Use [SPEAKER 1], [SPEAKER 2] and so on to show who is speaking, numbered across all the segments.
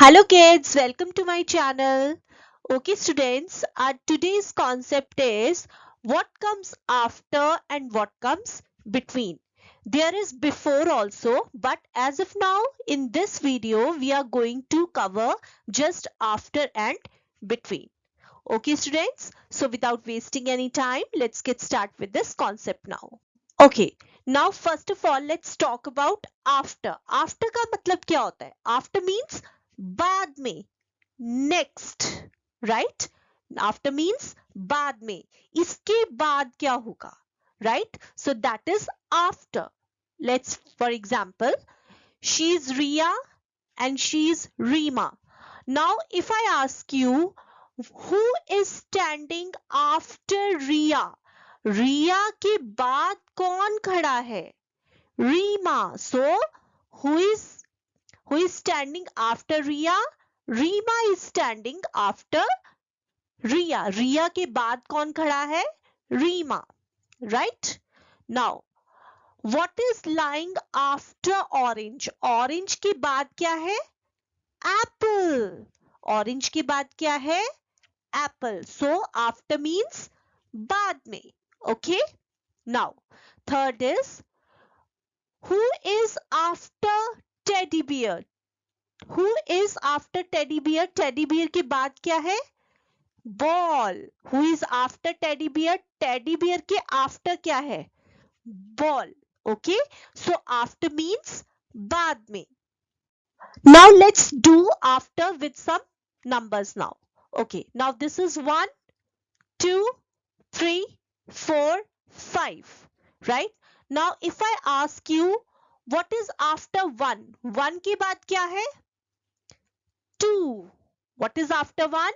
[SPEAKER 1] Hello kids, welcome to my channel. Okay students, our today's concept is what comes after and what comes between. There is before also, but as of now in this video we are going to cover just after and between. Okay students, so without wasting any time, let's get started with this concept now. Okay, now first of all let's talk about after. After का मतलब क्या होता है? After means बाद में, next, right? After means बाद में, इसके बाद क्या होगा, right? So that is after. Let's, for example, she's Ria and she's Rima. Now if I ask you, who is standing after Ria? रिया के बाद कौन खड़ा है? Reema. So who is standing after Ria? Rima is standing after Ria. Ria के बाद कौन खड़ा है? Rima. Right? Now, what is lying after orange? Orange के बाद क्या है? Apple. Orange के बाद क्या है? Apple. So after means बाद में. Okay? Now, third is, who is after teddy bear? Who is after teddy bear? Teddy bear के बाद क्या है? Ball. Who is after teddy bear? Teddy bear के after क्या है? Ball. Okay? So after means बाद में. Now let's do after with some numbers now. Okay. Now this is 1, 2, 3, 4, 5. Right? Now if I ask you, what is after 1? 1 के बाद क्या है? 2. What is after 1?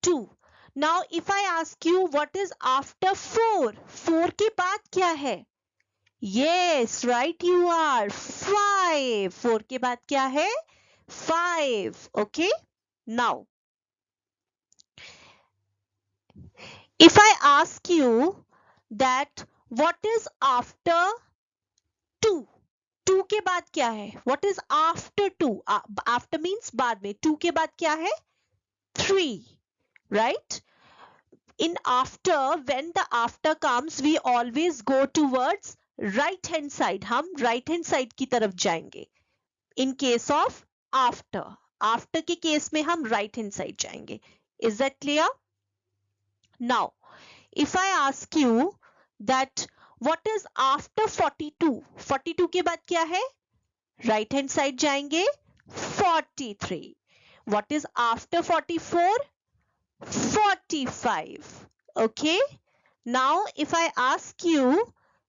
[SPEAKER 1] 2. Now if I ask you, what is after 4? 4 के बाद क्या है? Yes, right you are. 5. 4 के बाद क्या है? 5. Okay? Now, if I ask you that what is after 2? 2 के बाद क्या है? What is after 2? After means बाद में. 2 के बाद क्या है? 3. Right? In after, when the after comes, we always go towards right hand side. हम right hand side की तरफ जाएंगे. In case of after. After के केस में हम right hand side जाएंगे. Is that clear? Now, if I ask you that what is after 42? 42 के बाद क्या है? Right hand side जाएंगे. 43. What is after 44? 45. Okay? Now, if I ask you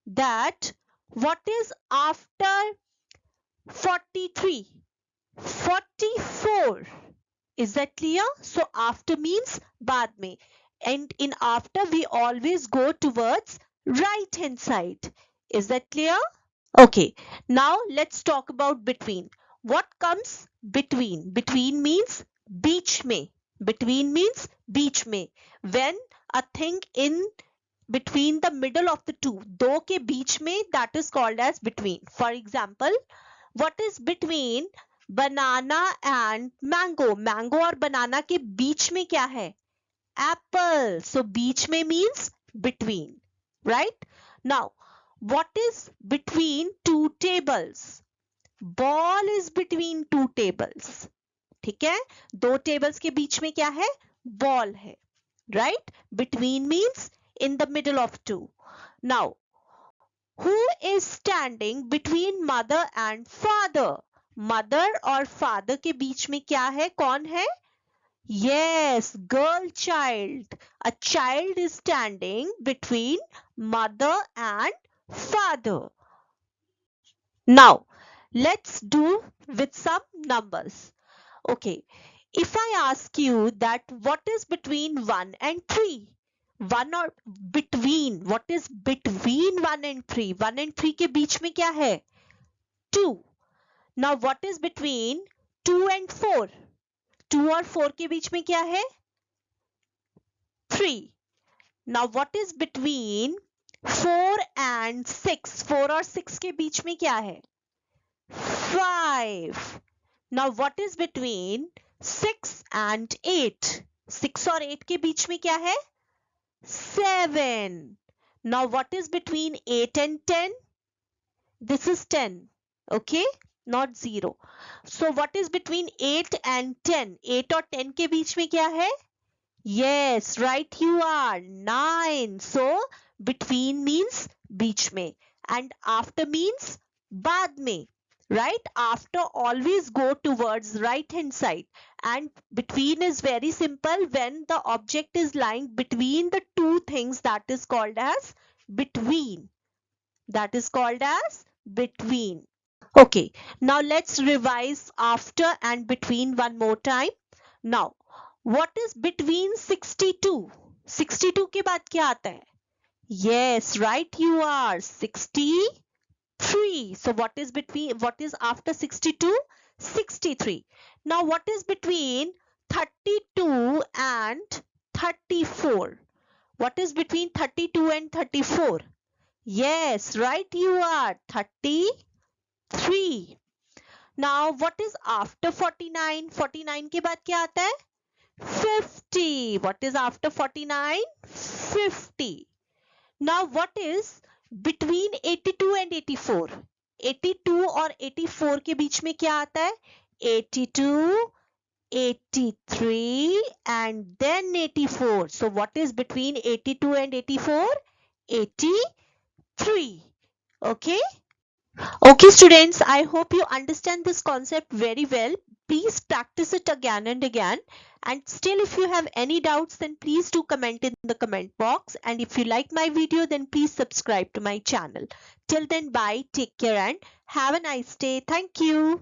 [SPEAKER 1] that what is after 43? 44. Is that clear? So, after means बाद में. And in after, we always go towards right hand side. Is that clear? Okay. Now, let's talk about between. What comes between? Between means बीच में. Between means बीच में. When a thing in between the middle of the two, दो के बीच में, that is called as between. For example, what is between banana and mango? Mango और banana के बीच में क्या है? Apple. So बीच में means between. Right? Now, what is between two tables? Ball is between two tables. ठीक है? दो tables के बीच में क्या है? Ball है. Right? Between means in the middle of two. Now, who is standing between mother and father? Mother और father के बीच में क्या है? कौन है? Yes, girl child. A child is standing between mother and father. Now, let's do with some numbers. Okay, if I ask you that what is between 1 and 3? 1 or between, what is between 1 and 3? 1 and 3 के बीच में क्या है? 2. Now, what is between 2 and 4? 2 और 4 के बीच में क्या है? 3. Now, what is between 4 and 6? 4 और 6 के बीच में क्या है? 5. Now, what is between 6 and 8. 6 और 8 के बीच में क्या है? 7. Now what is between 8 and 10? This is 10. Okay, not 0. So what is between 8 and 10? 8 और 10 के बीच में क्या है? Yes, right you are. 9. So between means बीच में and after means बाद में. Right? After always go towards right hand side, and between is very simple. When the object is lying between the two things, that is called as between. That is called as between. Okay, now let's revise after and between one more time. Now, what is between 62? 62 के बाद क्या आता है? Yes, right you are. 63. So what is after 62? 63. Now what is between 32 and 34? What is between 32 and 34? Yes, right you are. 33. Now what is after 49? 49 के बाद क्या आता है? 50. What is after 49? 50. Now what is between 82 and 84? 82 और 84 के बीच में क्या आता है? 82, 83 and then 84. So what is between 82 and 84? 83. Okay? Okay students, I hope you understand this concept very well. Please practice it again and again. And still, if you have any doubts, then please do comment in the comment box. And if you like my video, then please subscribe to my channel. Till then, bye, take care and have a nice day. Thank you.